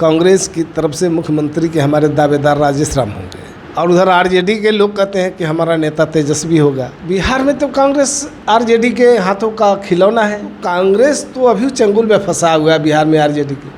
कांग्रेस की तरफ से मुख्यमंत्री के हमारे दावेदार राजेश राम होंगे और उधर आरजेडी के लोग कहते हैं कि हमारा नेता तेजस्वी होगा। बिहार में तो कांग्रेस आरजेडी के हाथों का खिलौना है। कांग्रेस तो अभी चंगुल में फंसा हुआ है बिहार में आरजेडी के।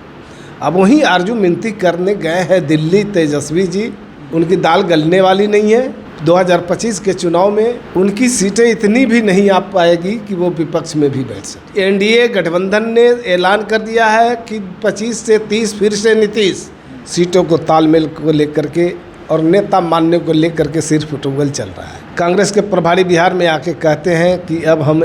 अब वहीं आरजू मिनती करने गए हैं दिल्ली तेजस्वी जी, उनकी दाल गलने वाली नहीं है। 2025 के चुनाव में उनकी सीटें इतनी भी नहीं आ पाएगी कि वो विपक्ष में भी बैठ सके। एनडीए गठबंधन ने ऐलान कर दिया है कि 25 से 30 फिर से नीतीश। सीटों को तालमेल को लेकर के और नेता मानने को लेकर के सिर्फ फुटबॉल चल रहा है। कांग्रेस के प्रभारी बिहार में आके कहते हैं कि अब हम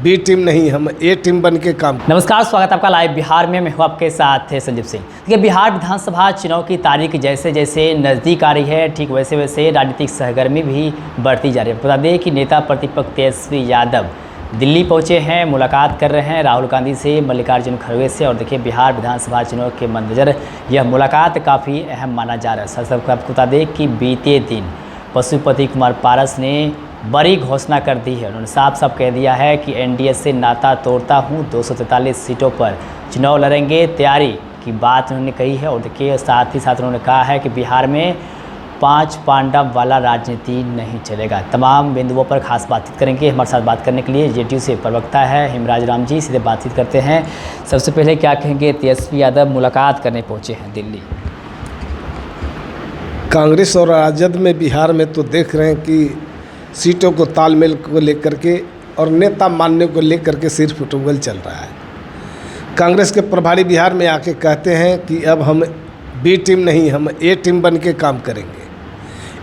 बी टीम नहीं, हम ए टीम बन के काम। नमस्कार, स्वागत आपका लाइव बिहार में। मैं हूँ आपके साथ है संदीप सिंह। देखिए, बिहार विधानसभा चुनाव की तारीख जैसे जैसे नज़दीक आ रही है, ठीक वैसे वैसे राजनीतिक सहगर्मी भी बढ़ती जा रही है। बता दें कि नेता प्रतिपक्ष तेजस्वी यादव दिल्ली पहुंचे हैं, मुलाकात कर रहे हैं राहुल गांधी से, मल्लिकार्जुन खड़गे से। और देखिए, बिहार विधानसभा चुनाव के मद्देनजर यह मुलाकात काफ़ी अहम माना जा रहा है। सबको आपको बता दें कि बीते दिन पशुपति कुमार पारस ने बड़ी घोषणा कर दी है। उन्होंने साफ साफ कह दिया है कि एनडीए से नाता तोड़ता हूं, 243 सीटों पर चुनाव लड़ेंगे, तैयारी की बात उन्होंने कही है। और देखिए, साथ ही साथ उन्होंने कहा है कि बिहार में 5 पांडव वाला राजनीति नहीं चलेगा। तमाम बिंदुओं पर खास बातचीत करेंगे। हमारे साथ बात करने के लिए जेडीयू से प्रवक्ता है हेमराज राम जी, सीधे बातचीत करते हैं। सबसे पहले क्या कहेंगे, तेजस्वी यादव मुलाकात करने पहुँचे हैं दिल्ली। कांग्रेस और राजद में बिहार में तो देख रहे हैं कि सीटों को तालमेल को लेकर के और नेता मानने को लेकर के सिर्फ फुटबॉल चल रहा है। कांग्रेस के प्रभारी बिहार में आके कहते हैं कि अब हम बी टीम नहीं, हम ए टीम बन के काम करेंगे।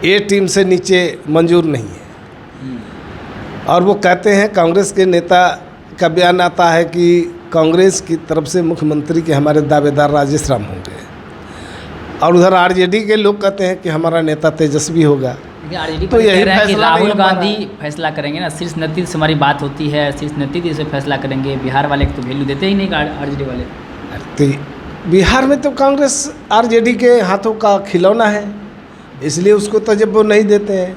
ए टीम से नीचे मंजूर नहीं है। और वो कहते हैं, कांग्रेस के नेता का बयान आता है कि कांग्रेस की तरफ से मुख्यमंत्री के हमारे दावेदार राजेश राम होंगे और उधर आरजेडी के लोग कहते हैं कि हमारा नेता तेजस्वी होगा। तो यही कह रहा है कि राहुल गांधी फैसला करेंगे ना, शीर्ष नेतृत्व से हमारी बात होती है, शीर्ष नेतृत्व से फैसला करेंगे। बिहार वाले तो वैल्यू देते ही नहीं आरजेडी वाले। तो बिहार में तो कांग्रेस आरजेडी के हाथों का खिलौना है, इसलिए उसको तजब्बो नहीं देते हैं।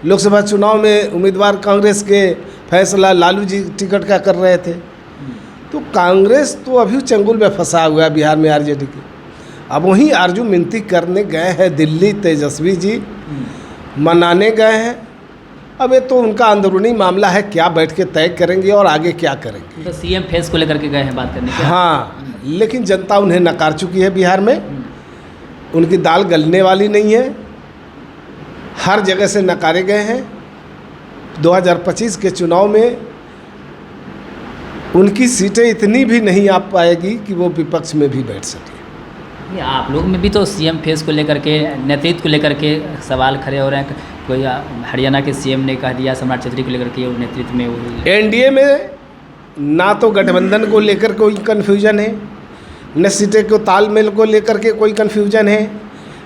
लोकसभा चुनाव में उम्मीदवार कांग्रेस के फैसला लालू जी टिकट का कर रहे थे। तो कांग्रेस तो अभी चंगुल में फंसा हुआ है बिहार में आरजेडी के। अब वहीं आरजू मिनती करने गए हैं दिल्ली तेजस्वी जी, मनाने गए हैं। अब ये तो उनका अंदरूनी मामला है, क्या बैठ के तय करेंगे और आगे क्या करेंगे। तो सीएम फेस को लेकर के गए हैं बात करने के। हाँ, लेकिन जनता उन्हें नकार चुकी है बिहार में। उनकी दाल गलने वाली नहीं है, हर जगह से नकारे गए हैं। 2025 के चुनाव में उनकी सीटें इतनी भी नहीं आ पाएगी कि वो विपक्ष में भी बैठ सके। आप लोग में भी तो सीएम फेस को लेकर के, नेतृत्व को लेकर के सवाल खड़े हो रहे हैं। कोई हरियाणा के सीएम ने कह दिया सम्राट चौधरी को लेकर के नेतृत्व में। एनडीए में ना तो गठबंधन को लेकर कोई कन्फ्यूजन है, न सीटें को तालमेल को लेकर के कोई कन्फ्यूजन है,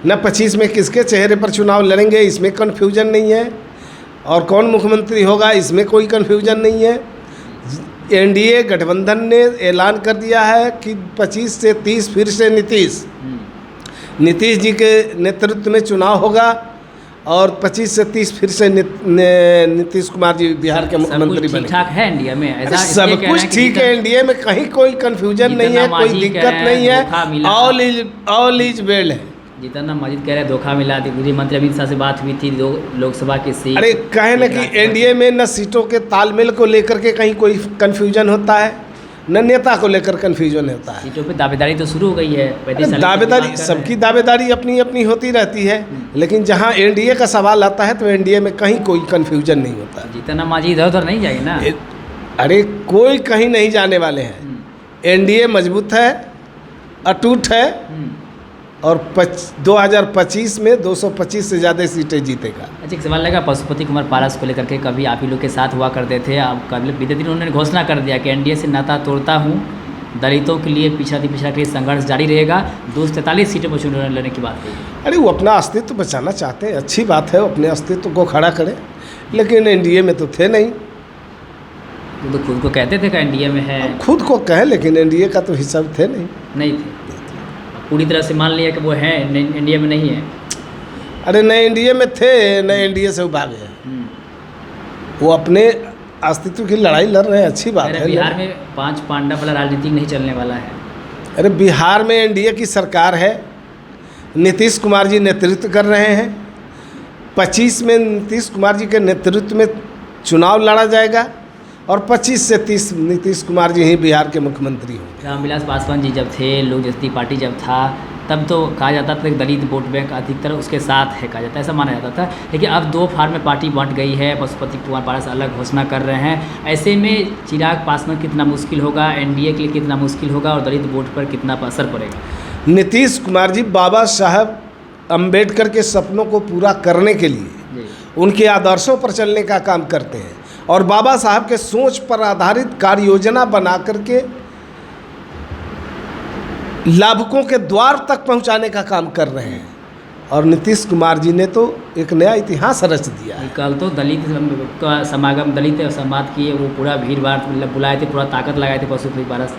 न 25 में किसके चेहरे पर चुनाव लड़ेंगे इसमें कन्फ्यूजन नहीं है, और कौन मुख्यमंत्री होगा इसमें कोई कन्फ्यूजन नहीं है। एनडीए गठबंधन ने ऐलान कर दिया है कि 25 से 30 फिर से नीतीश जी के नेतृत्व में चुनाव होगा और 25 से 30 फिर से नीतीश कुमार जी बिहार के मुख्यमंत्री बने। ठीक ठाक है इंडिया में, सब कुछ ठीक है इंडिया में, कहीं कोई कंफ्यूजन नहीं है, कोई दिक्कत नहीं है। ऑल इज वेल है। जितना मजीद कह रहे हैं धोखा मिला। गृह मंत्री अमित शाह से बात हुई थी लोकसभा की सीट। अरे कहे ना कि एनडीए में न सीटों के तालमेल को लेकर के कहीं कोई कंफ्यूजन होता है, न नेता को लेकर कंफ्यूजन होता है। सीटों पे दावेदारी तो शुरू हो गई है। दावेदारी, सबकी दावेदारी अपनी अपनी होती रहती है, लेकिन जहां एनडीए का सवाल आता है तो एनडीए में कहीं कोई कंफ्यूजन नहीं होता। जितना मांझी इधर उधर नहीं जाएगी ना। अरे कोई कहीं नहीं जाने वाले हैं। एनडीए मजबूत है, अटूट है और 2025 में 225 से ज़्यादा सीटें जीतेगा। अच्छा, एक सवाल लगा पशुपति कुमार पारस को लेकर के, कभी आप ही लोग के साथ हुआ करते थे। अब कल बीते दिन उन्होंने घोषणा कर दिया कि एनडीए से नाता तोड़ता हूँ, दलितों के लिए पिछड़ा के लिए संघर्ष जारी रहेगा। 243 सीटों पर चुनाव लड़ने की बात कही। अरे वो अपना अस्तित्व बचाना चाहते हैं, अच्छी बात है, अपने अस्तित्व को खड़ा करें, लेकिन एनडीए में तो थे नहीं। तो खुद को कहते थे कि एनडीए में है, खुद को कहें, लेकिन एनडीए का तो हिस्सा थे नहीं थे। पूरी तरह से मान लिया कि वो है, इंडिया में नहीं है। अरे न एनडीए में थे, न एनडीए से भाग गए। वो अपने अस्तित्व की लड़ाई लड़ रहे हैं, अच्छी बात है। बिहार में 5 पांडव वाला राजनीति नहीं चलने वाला है। अरे बिहार में एनडीए की सरकार है, नीतीश कुमार जी नेतृत्व कर रहे हैं। 25 में नीतीश कुमार जी के नेतृत्व में चुनाव लड़ा जाएगा और 25 से 30 नीतीश कुमार जी ही बिहार के मुख्यमंत्री होंगे। रामविलास पासवान जी जब थे, लोक जनशक्ति पार्टी जब था, तब तो कहा जाता था कि दलित वोट बैंक अधिकतर उसके साथ है, कहा जाता है, ऐसा माना जाता था। लेकिन अब 2 फार्म में पार्टी बंट गई है, पशुपति कुमार पारस अलग घोषणा कर रहे हैं। ऐसे में चिराग पासवान कितना मुश्किल होगा, एनडीए के लिए कितना मुश्किल होगा और दलित वोट पर कितना असर पड़ेगा? नीतीश कुमार जी बाबा साहब अम्बेडकर के सपनों को पूरा करने के लिए उनके आदर्शों पर चलने का काम करते हैं और बाबा साहब के सोच पर आधारित कार्य योजना बना करके लाभुकों के द्वार तक पहुंचाने का काम कर रहे हैं। और नीतीश कुमार जी ने तो एक नया इतिहास रच दिया है। कल तो दलित का समागम, दलित संवाद किए, वो पूरा भीड़ भाड़ मतलब बुलाए थे, पूरा ताकत लगाए थे पशुपति पारस।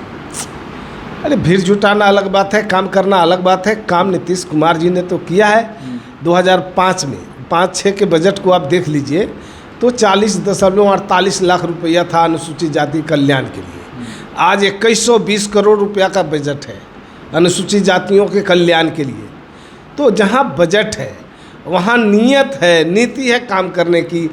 अरे भीड़ जुटाना अलग बात है, काम करना अलग बात है। काम नीतीश कुमार जी ने तो किया है। 2005 में 5-6 के बजट को आप देख लीजिए तो 40.48 लाख रुपया था अनुसूचित जाति कल्याण के लिए। आज 2120 करोड़ रुपया का बजट है अनुसूचित जातियों के कल्याण के लिए। तो जहाँ बजट है वहाँ नियत है, नीति है काम करने की,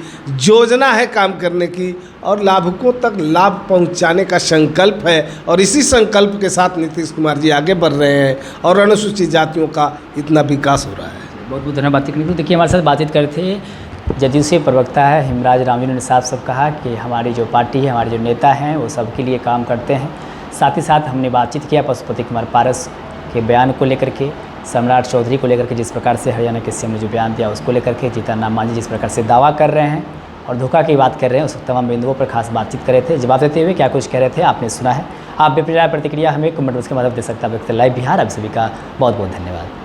योजना है काम करने की और लाभुकों तक लाभ पहुँचाने का संकल्प है। और इसी संकल्प के साथ नीतीश कुमार जी आगे बढ़ रहे हैं और अनुसूचित जातियों का इतना विकास हो रहा है। बहुत बहुत धन्यवाद बातचीत करने के लिए। देखिए हमारे साथ बातचीत कर रहे थे जदयू से प्रवक्ता है हिमराज रामजी ने साफ सब कहा कि हमारी जो पार्टी है, हमारे जो नेता हैं वो सबके लिए काम करते हैं। साथ ही साथ हमने बातचीत किया पशुपति कुमार पारस के बयान को लेकर के, सम्राट चौधरी को लेकर के जिस प्रकार से हरियाणा के सीएम ने जो बयान दिया उसको लेकर के, जीतन राम मांझी जिस प्रकार से दावा कर रहे हैं और धोखा की बात कर रहे हैं, उस तमाम बिंदुओं पर खास बातचीत कर रहे थे। जवाब देते हुए क्या कुछ कह रहे थे आपने सुना है। आप बेपरिया प्रतिक्रिया हमें कमेंट बॉक्स के माध्यम दे सकते हैं। लाइव बिहार आप सभी का बहुत बहुत धन्यवाद।